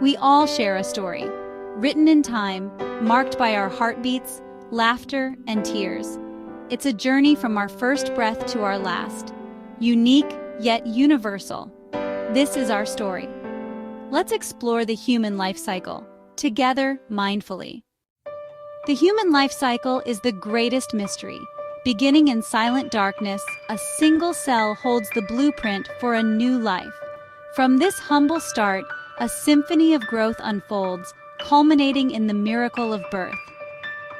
We all share a story, written in time, marked by our heartbeats, laughter, and tears. It's a journey from our first breath to our last, unique yet universal. This is our story. Let's explore the human life cycle, together mindfully. The human life cycle is the greatest mystery. Beginning in silent darkness, a single cell holds the blueprint for a new life. From this humble start, a symphony of growth unfolds, culminating in the miracle of birth.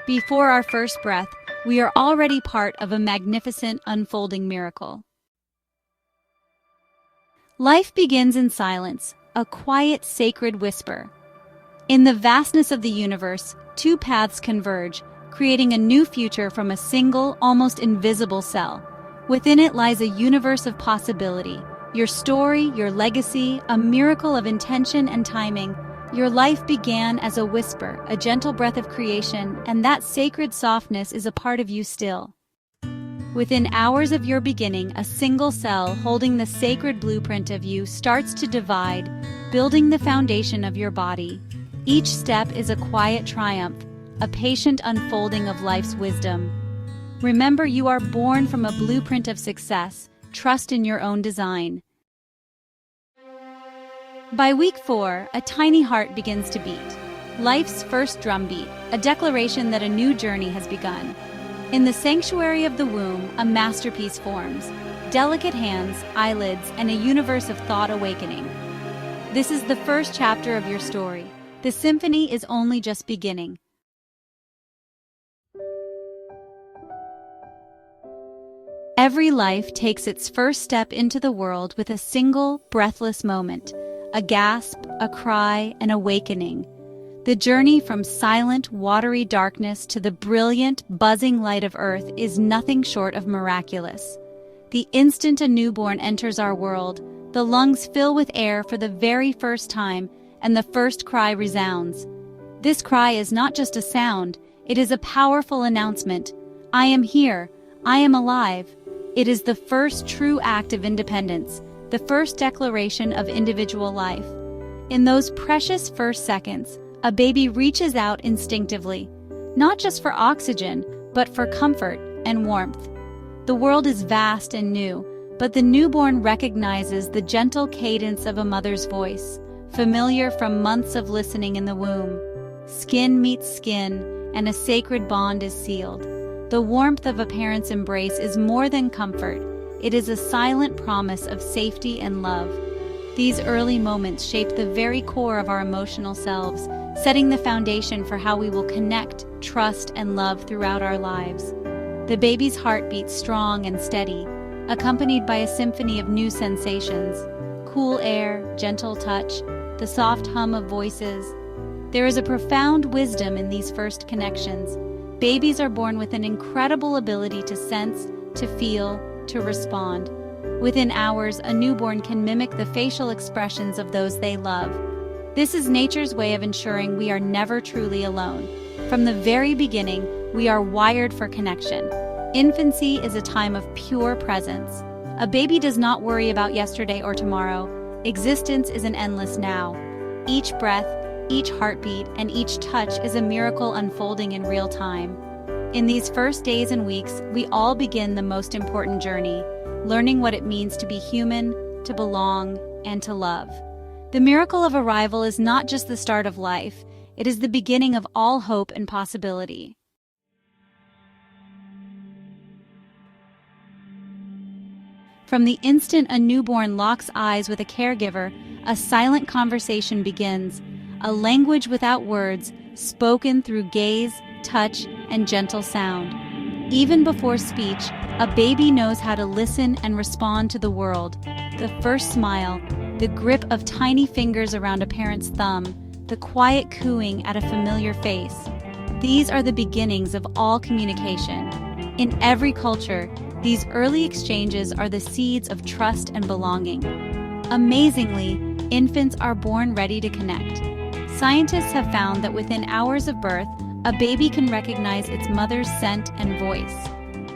Before our first breath, we are already part of a magnificent unfolding miracle. Life begins in silence, a quiet, sacred whisper. In the vastness of the universe, two paths converge, creating a new future from a single, almost invisible cell. Within it lies a universe of possibility. Your story, your legacy, a miracle of intention and timing. Your life began as a whisper, a gentle breath of creation, and that sacred softness is a part of you still. Within hours of your beginning, a single cell holding the sacred blueprint of you starts to divide, building the foundation of your body. Each step is a quiet triumph, a patient unfolding of life's wisdom. Remember, you are born from a blueprint of success. Trust in your own design. By week 4, a tiny heart begins to beat. Life's first drumbeat, a declaration that a new journey has begun. In the sanctuary of the womb, a masterpiece forms. Delicate hands, eyelids, and a universe of thought awakening. This is the first chapter of your story. The symphony is only just beginning. Every life takes its first step into the world with a single, breathless moment. A gasp, a cry, an awakening. The journey from silent, watery darkness to the brilliant, buzzing light of Earth is nothing short of miraculous. The instant a newborn enters our world, the lungs fill with air for the very first time, and the first cry resounds. This cry is not just a sound, it is a powerful announcement. I am here, I am alive. It is the first true act of independence, the first declaration of individual life. In those precious first seconds, a baby reaches out instinctively, not just for oxygen, but for comfort and warmth. The world is vast and new, but the newborn recognizes the gentle cadence of a mother's voice, familiar from months of listening in the womb. Skin meets skin, and a sacred bond is sealed. The warmth of a parent's embrace is more than comfort. It is a silent promise of safety and love. These early moments shape the very core of our emotional selves, setting the foundation for how we will connect, trust, and love throughout our lives. The baby's heart beats strong and steady, accompanied by a symphony of new sensations. Cool air, gentle touch, the soft hum of voices. There is a profound wisdom in these first connections. Babies are born with an incredible ability to sense, to feel, to respond. Within hours, a newborn can mimic the facial expressions of those they love. This is nature's way of ensuring we are never truly alone. From the very beginning, we are wired for connection. Infancy is a time of pure presence. A baby does not worry about yesterday or tomorrow. Existence is an endless now. Each breath, each heartbeat, and each touch is a miracle unfolding in real time. In these first days and weeks, we all begin the most important journey, learning what it means to be human, to belong, and to love. The miracle of arrival is not just the start of life, it is the beginning of all hope and possibility. From the instant a newborn locks eyes with a caregiver, a silent conversation begins, a language without words, spoken through gaze, touch, and gentle sound. Even before speech, a baby knows how to listen and respond to the world. The first smile, the grip of tiny fingers around a parent's thumb, the quiet cooing at a familiar face. These are the beginnings of all communication. In every culture, these early exchanges are the seeds of trust and belonging. Amazingly, infants are born ready to connect. Scientists have found that within hours of birth, a baby can recognize its mother's scent and voice.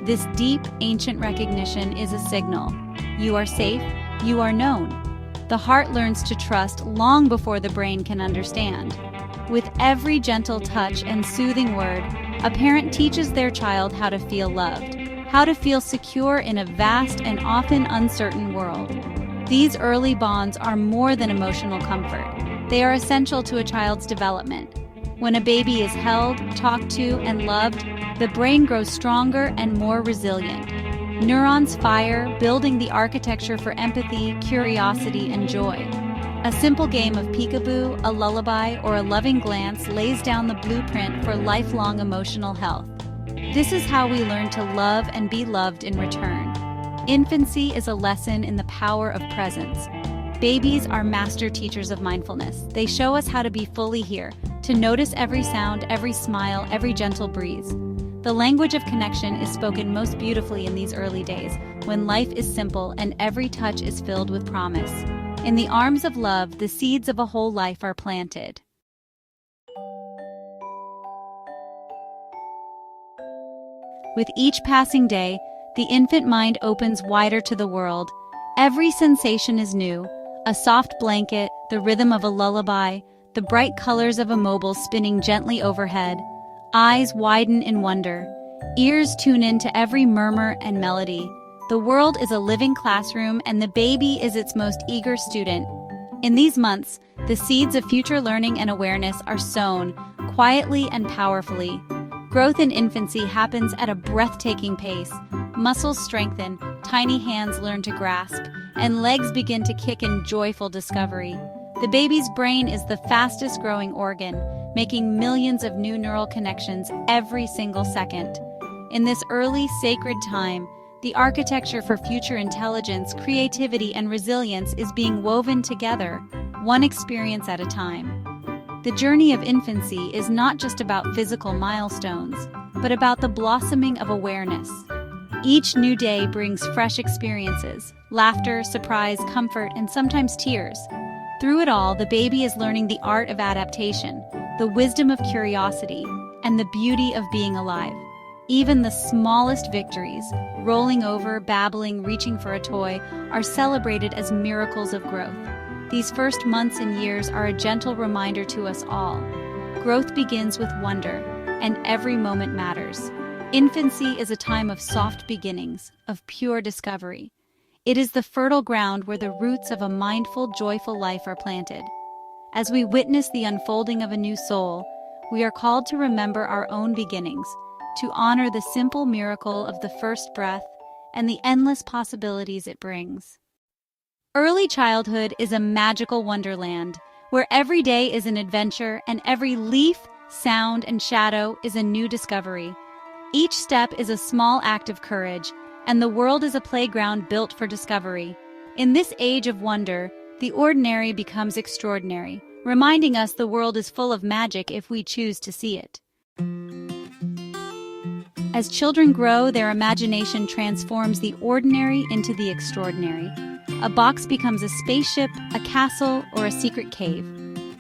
This deep, ancient recognition is a signal. You are safe, you are known. The heart learns to trust long before the brain can understand. With every gentle touch and soothing word, a parent teaches their child how to feel loved, how to feel secure in a vast and often uncertain world. These early bonds are more than emotional comfort. They are essential to a child's development. When a baby is held, talked to, and loved, the brain grows stronger and more resilient. Neurons fire, building the architecture for empathy, curiosity, and joy. A simple game of peekaboo, a lullaby, or a loving glance lays down the blueprint for lifelong emotional health. This is how we learn to love and be loved in return. Infancy is a lesson in the power of presence. Babies are master teachers of mindfulness. They show us how to be fully here, to notice every sound, every smile, every gentle breeze. The language of connection is spoken most beautifully in these early days, when life is simple and every touch is filled with promise. In the arms of love, the seeds of a whole life are planted. With each passing day, the infant mind opens wider to the world. Every sensation is new: a soft blanket, the rhythm of a lullaby, the bright colors of a mobile spinning gently overhead. Eyes widen in wonder. Ears tune in to every murmur and melody. The world is a living classroom, and the baby is its most eager student. In these months, the seeds of future learning and awareness are sown, quietly and powerfully. Growth in infancy happens at a breathtaking pace. Muscles strengthen, tiny hands learn to grasp, and legs begin to kick in joyful discovery. The baby's brain is the fastest growing organ, making millions of new neural connections every single second. In this early, sacred time, the architecture for future intelligence, creativity, and resilience is being woven together, one experience at a time. The journey of infancy is not just about physical milestones, but about the blossoming of awareness. Each new day brings fresh experiences: laughter, surprise, comfort, and sometimes tears. Through it all, the baby is learning the art of adaptation, the wisdom of curiosity, and the beauty of being alive. Even the smallest victories, rolling over, babbling, reaching for a toy, are celebrated as miracles of growth. These first months and years are a gentle reminder to us all. Growth begins with wonder, and every moment matters. Infancy is a time of soft beginnings, of pure discovery. It is the fertile ground where the roots of a mindful, joyful life are planted. As we witness the unfolding of a new soul, we are called to remember our own beginnings, to honor the simple miracle of the first breath and the endless possibilities it brings. Early childhood is a magical wonderland, where every day is an adventure and every leaf, sound, and shadow is a new discovery. Each step is a small act of courage, and the world is a playground built for discovery. In this age of wonder, the ordinary becomes extraordinary, reminding us the world is full of magic if we choose to see it. As children grow, their imagination transforms the ordinary into the extraordinary. A box becomes a spaceship, a castle, or a secret cave.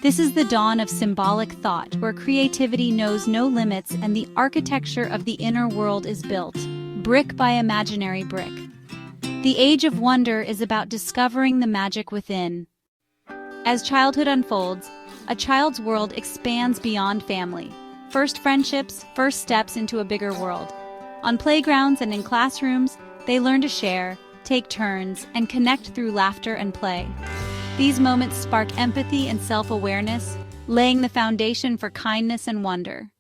This is the dawn of symbolic thought, where creativity knows no limits and the architecture of the inner world is built, brick by imaginary brick. The age of wonder is about discovering the magic within. As childhood unfolds, a child's world expands beyond family. First friendships, first steps into a bigger world. On playgrounds and in classrooms, they learn to share, take turns, and connect through laughter and play. These moments spark empathy and self-awareness, laying the foundation for kindness and wonder.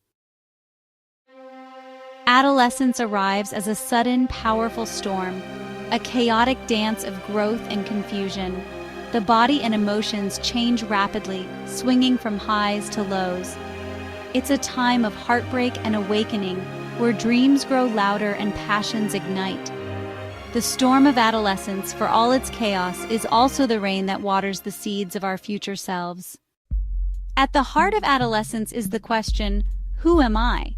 Adolescence arrives as a sudden, powerful storm, a chaotic dance of growth and confusion. The body and emotions change rapidly, swinging from highs to lows. It's a time of heartbreak and awakening, where dreams grow louder and passions ignite. The storm of adolescence, for all its chaos, is also the rain that waters the seeds of our future selves. At the heart of adolescence is the question, who am I?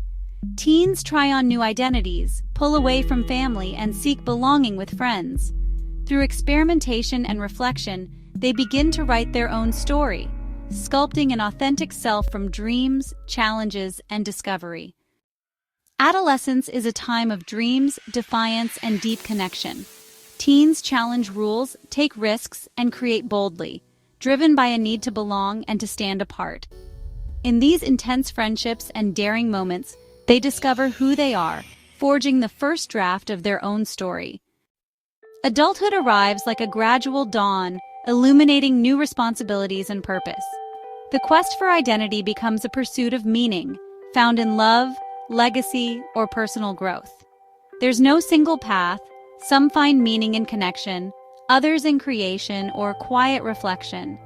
Teens try on new identities, pull away from family, and seek belonging with friends. Through experimentation and reflection, they begin to write their own story, sculpting an authentic self from dreams, challenges, and discovery. Adolescence is a time of dreams, defiance, and deep connection. Teens challenge rules, take risks, and create boldly, driven by a need to belong and to stand apart. In these intense friendships and daring moments, they discover who they are, forging the first draft of their own story. Adulthood arrives like a gradual dawn, illuminating new responsibilities and purpose. The quest for identity becomes a pursuit of meaning, found in love, legacy, or personal growth. There's no single path. Some find meaning in connection, others in creation or quiet reflection.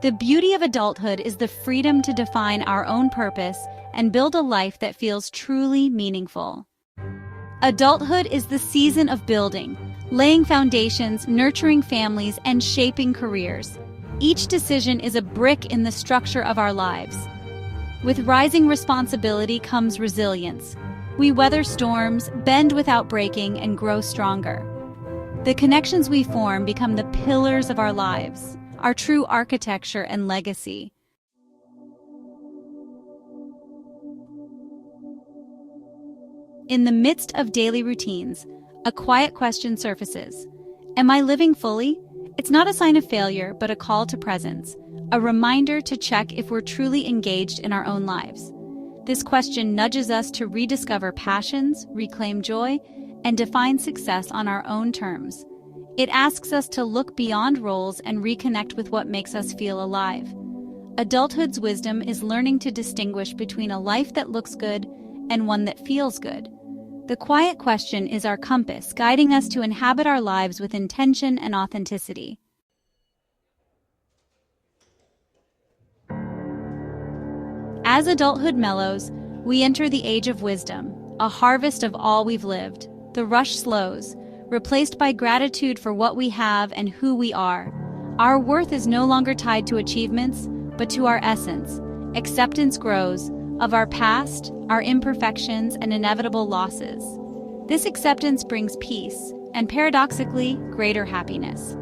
The beauty of adulthood is the freedom to define our own purpose and build a life that feels truly meaningful. Adulthood is the season of building, laying foundations, nurturing families, and shaping careers. Each decision is a brick in the structure of our lives. With rising responsibility comes resilience. We weather storms, bend without breaking, and grow stronger. The connections we form become the pillars of our lives, our true architecture and legacy. In the midst of daily routines, a quiet question surfaces. Am I living fully? It's not a sign of failure, but a call to presence, a reminder to check if we're truly engaged in our own lives. This question nudges us to rediscover passions, reclaim joy, and define success on our own terms. It asks us to look beyond roles and reconnect with what makes us feel alive. Adulthood's wisdom is learning to distinguish between a life that looks good and one that feels good. The quiet question is our compass, guiding us to inhabit our lives with intention and authenticity. As adulthood mellows, we enter the age of wisdom, a harvest of all we've lived. The rush slows, replaced by gratitude for what we have and who we are. Our worth is no longer tied to achievements, but to our essence. Acceptance grows of our past, our imperfections, and inevitable losses. This acceptance brings peace, and paradoxically, greater happiness.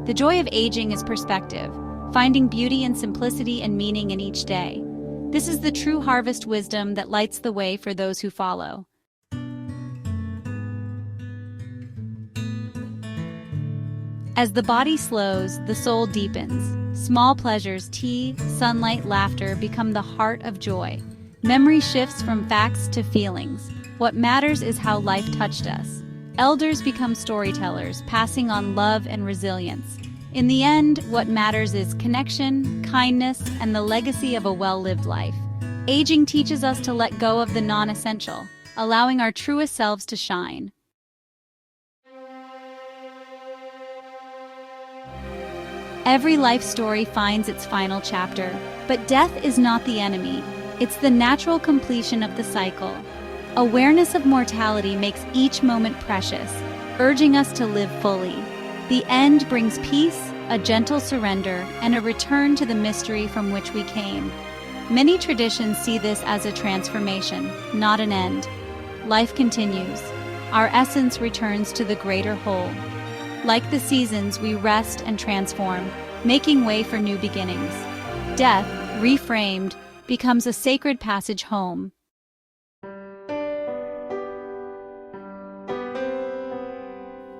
The joy of aging is perspective, finding beauty and simplicity and meaning in each day. This is the true harvest wisdom that lights the way for those who follow. As the body slows, the soul deepens. Small pleasures, tea, sunlight, laughter become the heart of joy. Memory shifts from facts to feelings. What matters is how life touched us. Elders become storytellers, passing on love and resilience. In the end, what matters is connection, kindness, and the legacy of a well-lived life. Aging teaches us to let go of the non-essential, allowing our truest selves to shine. Every life story finds its final chapter, but death is not the enemy. It's the natural completion of the cycle. Awareness of mortality makes each moment precious, urging us to live fully. The end brings peace, a gentle surrender, and a return to the mystery from which we came. Many traditions see this as a transformation, not an end. Life continues. Our essence returns to the greater whole. Like the seasons, we rest and transform, making way for new beginnings. Death, reframed, becomes a sacred passage home.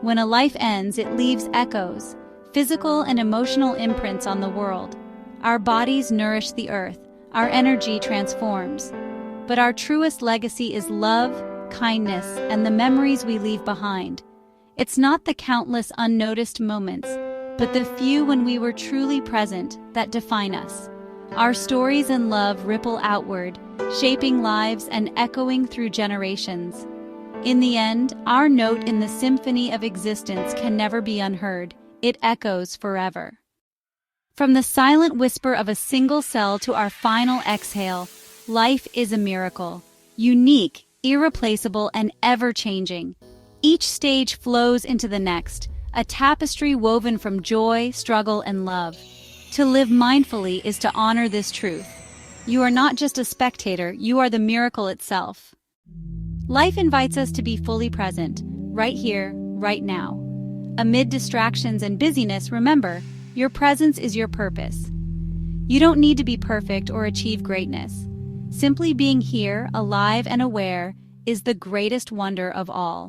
When a life ends, it leaves echoes, physical and emotional imprints on the world. Our bodies nourish the earth, our energy transforms. But our truest legacy is love, kindness, and the memories we leave behind. It's not the countless unnoticed moments, but the few when we were truly present that define us. Our stories and love ripple outward, shaping lives and echoing through generations. In the end, our note in the symphony of existence can never be unheard. It echoes forever. From the silent whisper of a single cell to our final exhale, life is a miracle, unique, irreplaceable, and ever-changing. Each stage flows into the next, a tapestry woven from joy, struggle, and love. To live mindfully is to honor this truth. You are not just a spectator, you are the miracle itself. Life invites us to be fully present, right here, right now. Amid distractions and busyness, remember, your presence is your purpose. You don't need to be perfect or achieve greatness. Simply being here, alive and aware, is the greatest wonder of all.